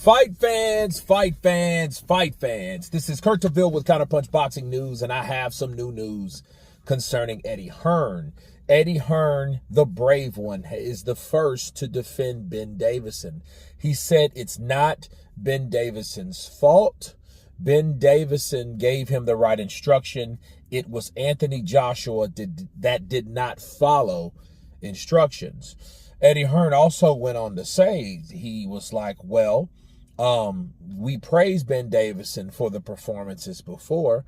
Fight fans, fight fans, fight fans. This is Kurt DeVille with Counterpunch Boxing News, and I have some new news concerning Eddie Hearn. Eddie Hearn, the brave one, is the first to defend Ben Davison. He said it's not Ben Davison's fault. Ben Davison gave him the right instruction. It was Anthony Joshua that did not follow instructions. Eddie Hearn also went on to say, he was like, well, we praised Ben Davison for the performances before,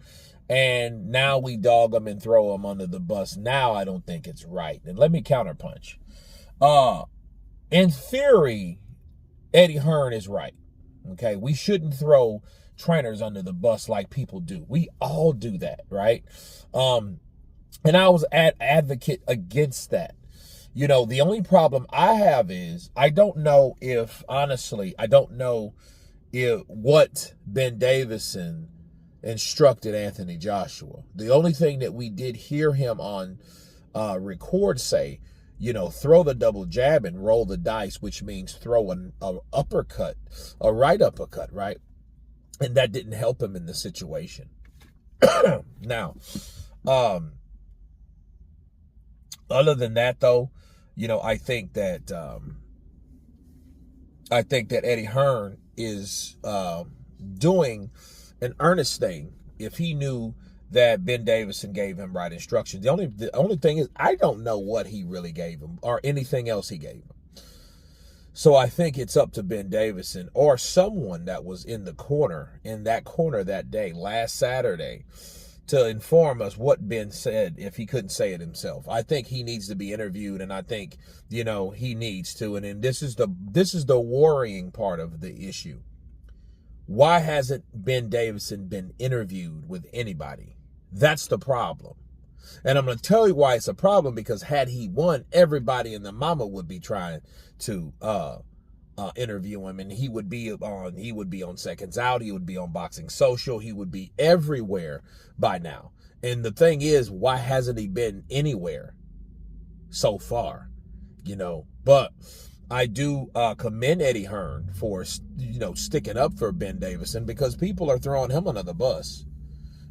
and now we dog him and throw him under the bus. Now I don't think it's right. And let me counterpunch. In theory, Eddie Hearn is right. Okay, we shouldn't throw trainers under the bus like people do. We all do that, right? And I was an advocate against that. You know, the only problem I have is I don't know if, honestly, I don't know if what Ben Davison instructed Anthony Joshua. The only thing that we did hear him on record say, you know, throw the double jab and roll the dice, which means throw an uppercut, a right uppercut, right? And that didn't help him in the situation. Now, other than that, though, you know, I think that Eddie Hearn is doing an earnest thing if he knew that Ben Davison gave him right instructions. The only thing is, I don't know what he really gave him or anything else he gave him. So I think it's up to Ben Davison or someone that was in that corner that day, last Saturday, to inform us what Ben said if he couldn't say it himself. I think he needs to be interviewed, and I think, you know, he needs to. And this is the worrying part of the issue. Why hasn't Ben Davison been interviewed with anybody? That's the problem. And I'm going to tell you why it's a problem, because had he won, everybody in the mama would be trying to interview him, and he would be on Seconds Out, he would be on Boxing Social, he would be everywhere by now. And the thing is, why hasn't he been anywhere so far? You know, but I do commend Eddie Hearn for, you know, sticking up for Ben Davison, because people are throwing him under the bus.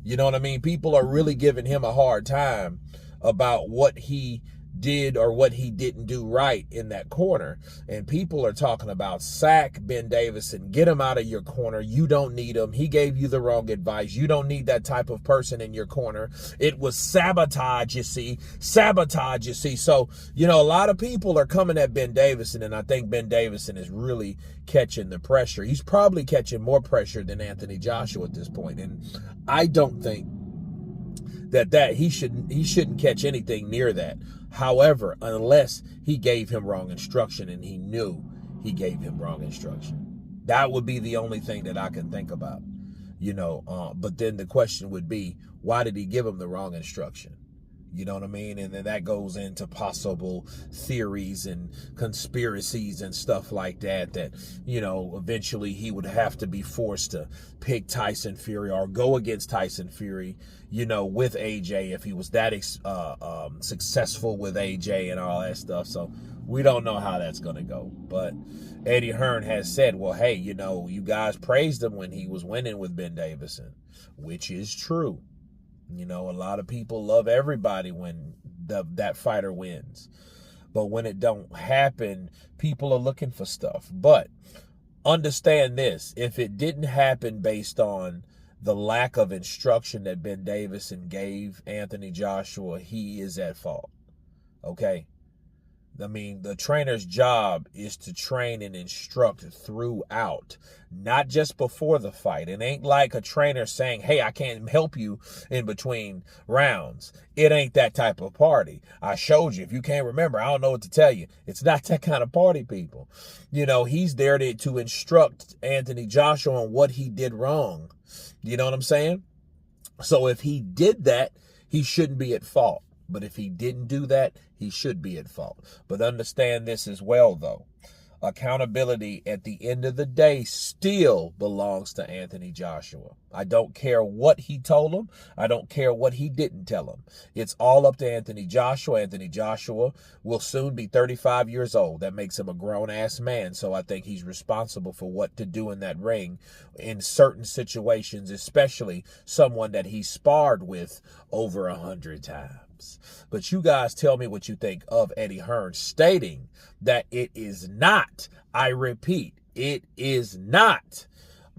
You know what I mean? People are really giving him a hard time about what he did or what he didn't do right in that corner. And people are talking about sack Ben Davison, get him out of your corner. You don't need him. He gave you the wrong advice. You don't need that type of person in your corner. It was sabotage, you see. Sabotage, you see. So, you know, a lot of people are coming at Ben Davison, and I think Ben Davison is really catching the pressure. He's probably catching more pressure than Anthony Joshua at this point. And I don't think that he shouldn't catch anything near that. However, unless he gave him wrong instruction and he knew he gave him wrong instruction. That would be the only thing that I can think about, you know. But then the question would be, why did he give him the wrong instruction? You know what I mean? And then that goes into possible theories and conspiracies and stuff like that, you know, eventually he would have to be forced to pick Tyson Fury or go against Tyson Fury, you know, with AJ, if he was that successful with AJ and all that stuff. So we don't know how that's going to go. But Eddie Hearn has said, well, hey, you know, you guys praised him when he was winning with Ben Davison, which is true. You know, a lot of people love everybody when that fighter wins. But when it don't happen, people are looking for stuff. But understand this, if it didn't happen based on the lack of instruction that Ben Davison gave Anthony Joshua, he is at fault. Okay? I mean, the trainer's job is to train and instruct throughout, not just before the fight. It ain't like a trainer saying, hey, I can't help you in between rounds. It ain't that type of party. I showed you. If you can't remember, I don't know what to tell you. It's not that kind of party, people. You know, he's there to instruct Anthony Joshua on what he did wrong. You know what I'm saying? So if he did that, he shouldn't be at fault. But if he didn't do that, he should be at fault. But understand this as well, though. Accountability at the end of the day still belongs to Anthony Joshua. I don't care what he told him. I don't care what he didn't tell him. It's all up to Anthony Joshua. Anthony Joshua will soon be 35 years old. That makes him a grown-ass man. So I think he's responsible for what to do in that ring in certain situations, especially someone that he sparred with over 100 times. But you guys tell me what you think of Eddie Hearn stating that it is not, I repeat, it is not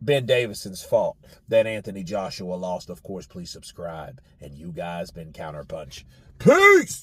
Ben Davison's fault that Anthony Joshua lost. Of course, please subscribe. And you guys been Counterpunch. Peace!